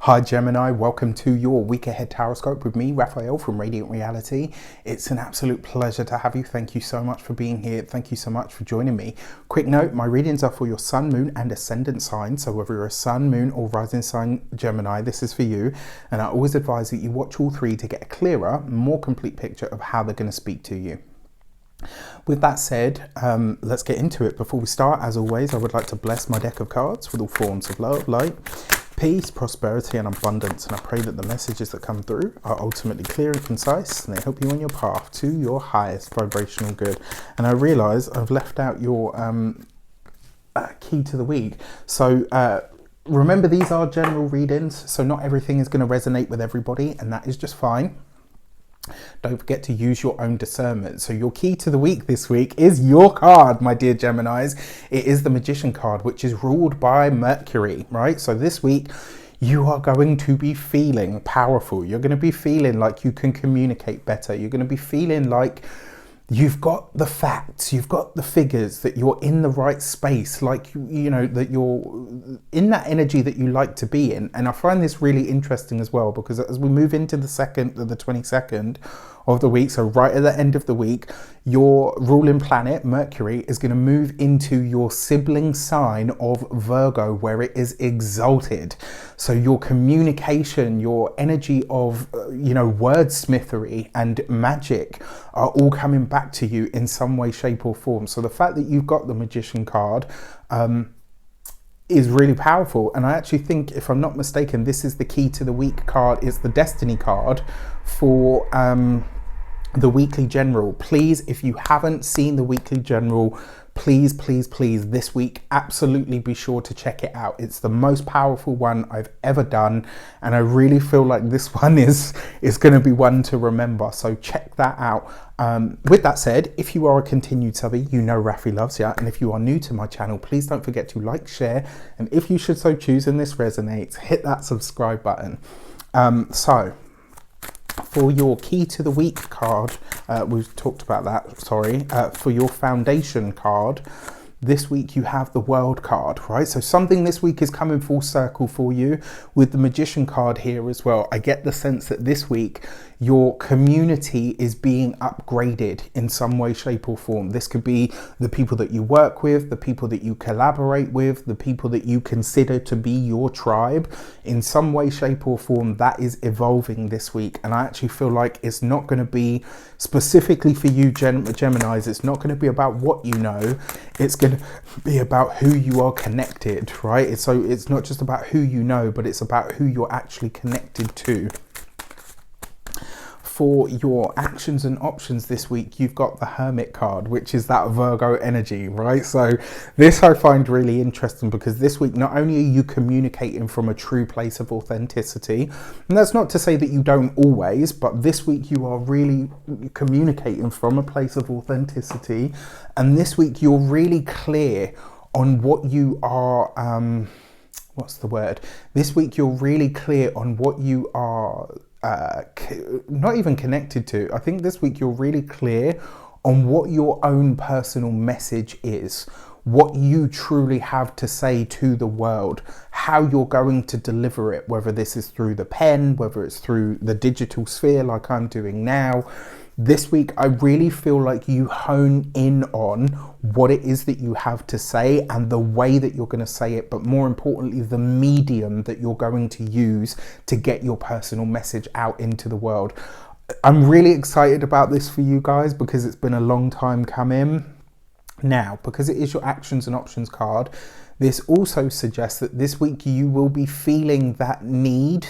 Hi Gemini, welcome to your week ahead taroscope with me, Raphael from Reydiant Reality. It's an absolute pleasure to have you. Thank you so much for being here. Thank you so much for joining me. Quick note, my readings are for your sun, moon and ascendant sign. So whether you're a sun, moon or rising sign Gemini, this is for you. And I always advise that you watch all three to get a clearer, more complete picture of how they're going to speak to you. With that said, let's get into it. Before we start, as always, I would like to bless my deck of cards with all forms of love, light, peace, prosperity and abundance, and I pray that the messages that come through are ultimately clear and concise and they help you on your path to your highest vibrational good. And I realize I've left out your key to the week. So remember, these are general readings, so not everything is going to resonate with everybody, and that is just fine. Don't forget to use your own discernment. So your key to the week this week is your card, my dear Geminis. It is the Magician card, which is ruled by Mercury, right? So this week you are going to be feeling powerful. You're going to be feeling like you can communicate better. You're going to be feeling like you've got the facts, you've got the figures, that you're in the right space, like, you know, that you're in that energy that you like to be in. And I find this really interesting as well, because as we move into the 22nd of the week, so right at the end of the week, your ruling planet, Mercury, is going to move into your sibling sign of Virgo, where it is exalted. So your communication, your energy of, wordsmithery and magic are all coming back to you in some way, shape or form. So the fact that you've got the Magician card is really powerful. And I actually think, if I'm not mistaken, this is the key to the week card. It's the Destiny card for the weekly general. Please, if you haven't seen the weekly general, please this week absolutely be sure to check it out. It's the most powerful one I've ever done, and I really feel like this one is going to be one to remember, so check that out. With that said, if you are a continued subby, you know Rafi loves you, and if you are new to my channel, please don't forget to like, share, and if you should so choose and this resonates, hit that subscribe button. So for your key to the week card, we've talked about that, sorry. For your foundation card, this week you have the World card, right? So something this week is coming full circle for you with the Magician card here as well. I get the sense that this week your community is being upgraded in some way, shape or form. This could be the people that you work with, the people that you collaborate with, the people that you consider to be your tribe. In some way, shape or form, that is evolving this week. And I actually feel like it's not going to be specifically for you Geminis. It's not going to be about what you know. It's going to be about who you are connected, right? So it's not just about who you know, but it's about who you're actually connected to. For your actions and options this week, you've got the Hermit card, which is that Virgo energy, right? So this I find really interesting, because this week not only are you communicating from a true place of authenticity, and that's not to say that you don't always, but this week you are really communicating from a place of authenticity, and this week you're really clear on what you are, This week you're really clear on what you are not even connected to. I think this week you're really clear on what your own personal message is, what you truly have to say to the world, how you're going to deliver it, whether this is through the pen, whether it's through the digital sphere like I'm doing now. This week, I really feel like you hone in on what it is that you have to say and the way that you're going to say it, but more importantly, the medium that you're going to use to get your personal message out into the world. I'm really excited about this for you guys, because it's been a long time coming. Now, because it is your actions and options card, this also suggests that this week you will be feeling that need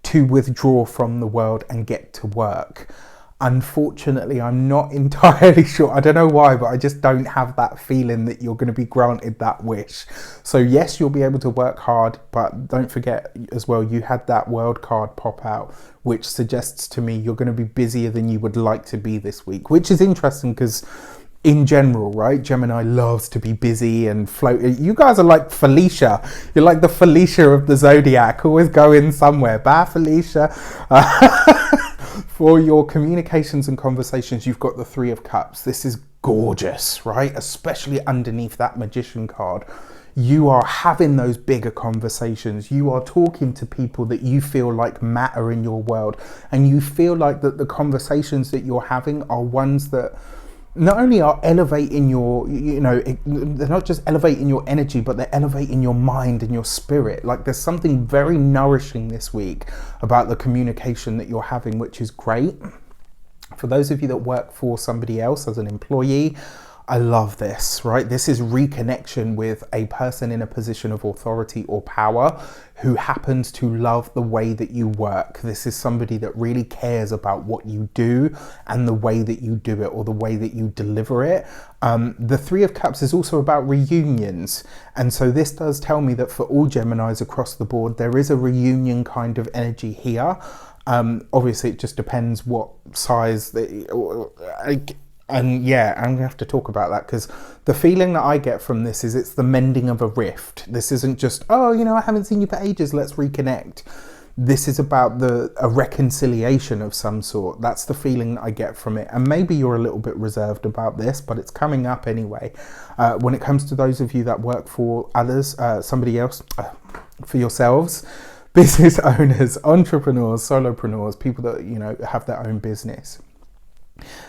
to withdraw from the world and get to work. Unfortunately, I'm not entirely sure. I don't know why, but I just don't have that feeling that you're going to be granted that wish. So yes, you'll be able to work hard, but don't forget as well, you had that World card pop out, which suggests to me you're going to be busier than you would like to be this week, which is interesting because in general, right, Gemini loves to be busy and float. You guys are like Felicia. You're like the Felicia of the zodiac, always going somewhere. Bye, Felicia. For your communications and conversations, you've got the Three of Cups. This is gorgeous, right? Especially underneath that Magician card. You are having those bigger conversations. You are talking to people that you feel like matter in your world. And you feel like that the conversations that you're having are ones that not only are elevating your, they're not just elevating your energy, but they're elevating your mind and your spirit. Like there's something very nourishing this week about the communication that you're having, which is great. For those of you that work for somebody else as an employee, I love this, right? This is reconnection with a person in a position of authority or power who happens to love the way that you work. This is somebody that really cares about what you do and the way that you do it, or the way that you deliver it. The Three of Cups is also about reunions. And so this does tell me that for all Geminis across the board, there is a reunion kind of energy here. Obviously, it just depends what size. And yeah, I'm gonna have to talk about that, because the feeling that I get from this is it's the mending of a rift. This isn't just, oh, I haven't seen you for ages, let's reconnect. This is about a reconciliation of some sort. That's the feeling that I get from it. And maybe you're a little bit reserved about this, but it's coming up anyway. When it comes to those of you that work for others, somebody else, for yourselves, business owners, entrepreneurs, solopreneurs, people that, have their own business.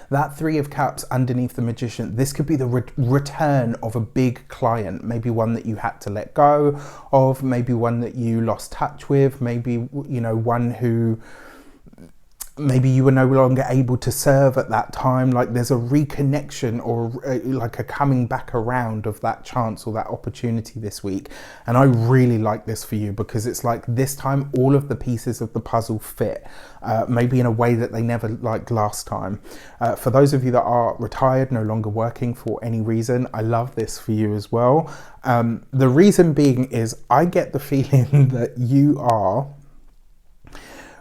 That Three of Cups underneath the Magician, this could be the return of a big client, maybe one that you had to let go of, maybe one that you lost touch with, maybe, one who maybe you were no longer able to serve at that time. Like there's a reconnection or like a coming back around of that chance or that opportunity this week. And I really like this for you, because it's like this time all of the pieces of the puzzle fit, maybe in a way that they never like last time. For those of you that are retired, no longer working for any reason, I love this for you as well. The reason being is I get the feeling that you are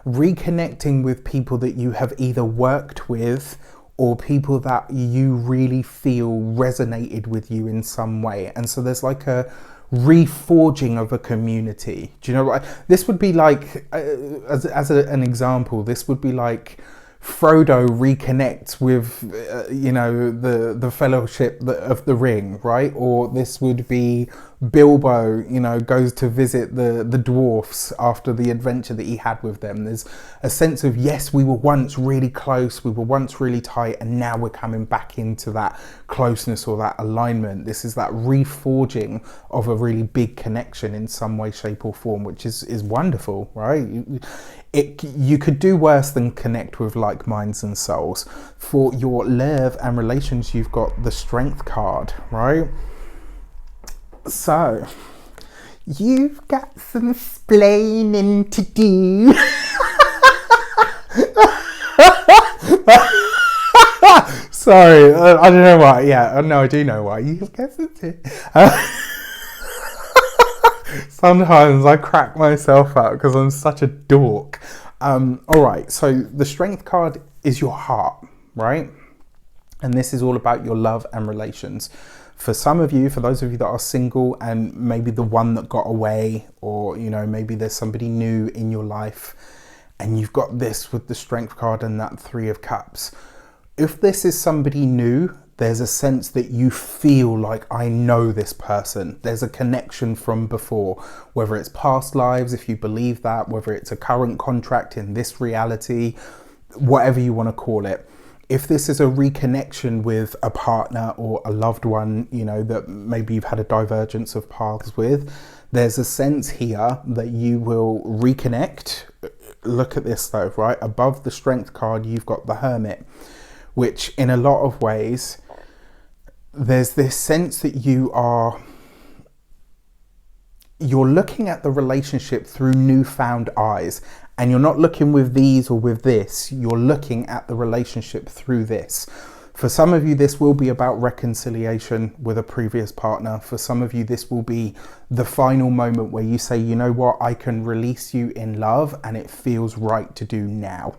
reconnecting with people that you have either worked with or people that you really feel resonated with you in some way. And so there's like a reforging of a community. Do you know what? This would be like, an example, this would be like Frodo reconnects with, the Fellowship of the Ring, right? Or this would be Bilbo, goes to visit the dwarfs after the adventure that he had with them. There's a sense of, yes, we were once really close, we were once really tight, and now we're coming back into that closeness or that alignment. This is that reforging of a really big connection in some way, shape or form, which is wonderful, right? You could do worse than connect with like minds and souls. For your love and relations, you've got the Strength card, right? So, you've got some splaining to do. Sorry, I don't know why. Yeah, no, I do know why. You've got some Sometimes I crack myself up because I'm such a dork. All right, so the Strength card is your heart, right? And this is all about your love and relations. For some of you, for those of you that are single and maybe the one that got away, or, maybe there's somebody new in your life and you've got this with the Strength card and that Three of Cups. If this is somebody new, there's a sense that you feel like, I know this person. There's a connection from before, whether it's past lives, if you believe that, whether it's a current contract in this reality, whatever you want to call it. If this is a reconnection with a partner or a loved one, that maybe you've had a divergence of paths with, there's a sense here that you will reconnect. Look at this though, right? Above the Strength card, you've got the Hermit, which in a lot of ways, there's this sense that you're looking at the relationship through newfound eyes, and you're not looking with these or with this, you're looking at the relationship through this. For some of you, this will be about reconciliation with a previous partner. For some of you, this will be the final moment where you say, you know what, I can release you in love and it feels right to do now.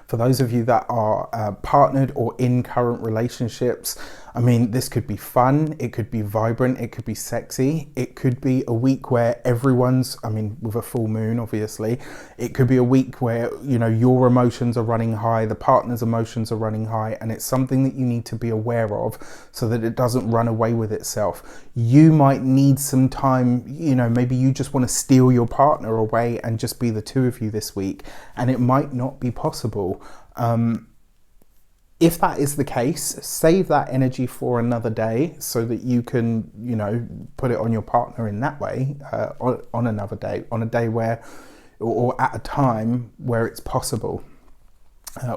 For those of you that are partnered or in current relationships, I mean, this could be fun, it could be vibrant, it could be sexy, it could be a week where everyone's, I mean, with a full moon, obviously, it could be a week where, you know, your emotions are running high, the partner's emotions are running high, and it's something that you need to be aware of so that it doesn't run away with itself. You might need some time, you know, maybe you just want to steal your partner away and just be the two of you this week, and it might not be possible. If that is the case, save that energy for another day so that you can, you know, put it on your partner in that way, on another day, on a day where, or at a time where it's possible.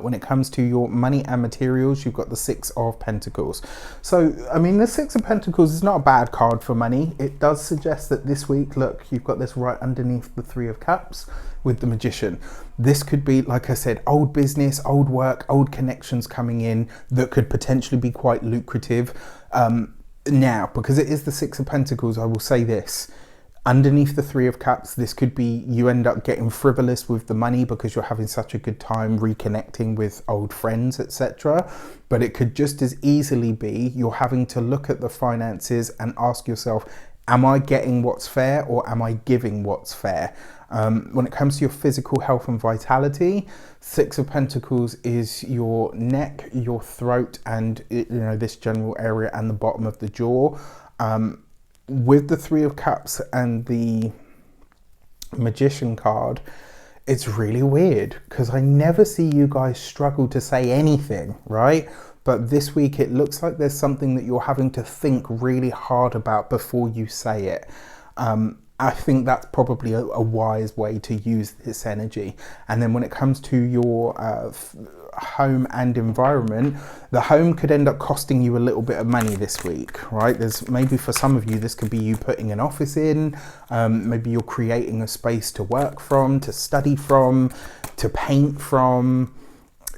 When it comes to your money and materials, you've got the Six of Pentacles. So, I mean, the Six of Pentacles is not a bad card for money. It does suggest that this week, look, you've got this right underneath the Three of Cups with the Magician. This could be, like I said, old business, old work, old connections coming in that could potentially be quite lucrative. Now, because it is the Six of Pentacles, I will say this. Underneath the Three of Cups, this could be you end up getting frivolous with the money because you're having such a good time reconnecting with old friends, etc. But it could just as easily be you're having to look at the finances and ask yourself, am I getting what's fair or am I giving what's fair? When it comes to your physical health and vitality, Six of Pentacles is your neck, your throat, and, you know, this general area and the bottom of the jaw. With the Three of Cups and the Magician card, it's really weird because I never see you guys struggle to say anything, right? But this week it looks like there's something that you're having to think really hard about before you say it. I think that's probably a wise way to use this energy. And then when it comes to your home and environment, the home could end up costing you a little bit of money this week, right? There's maybe for some of you, this could be you putting an office in, maybe you're creating a space to work from, to study from, to paint from,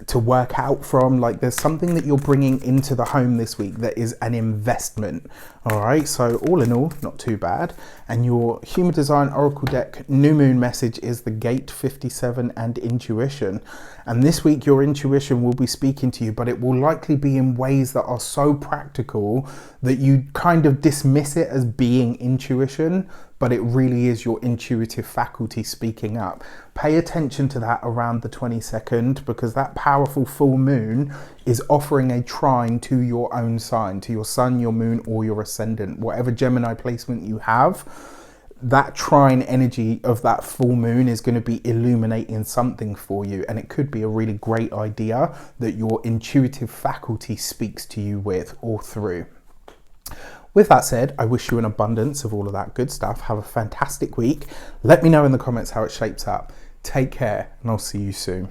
to work out from. Like, there's something that you're bringing into the home this week that is an investment. All right, so all in all, not too bad. And your Human Design Oracle deck new moon message is the Gate 57 and intuition. And this week your intuition will be speaking to you, but it will likely be in ways that are so practical that you kind of dismiss it as being intuition, but it really is your intuitive faculty speaking up. Pay attention to that around the 22nd, because that powerful full moon is offering a trine to your own sign, to your sun, your moon, or your ascendant, whatever Gemini placement you have. That trine energy of that full moon is going to be illuminating something for you, and it could be a really great idea that your intuitive faculty speaks to you with or through. With that said, I wish you an abundance of all of that good stuff. Have a fantastic week. Let me know in the comments how it shapes up. Take care, and I'll see you soon.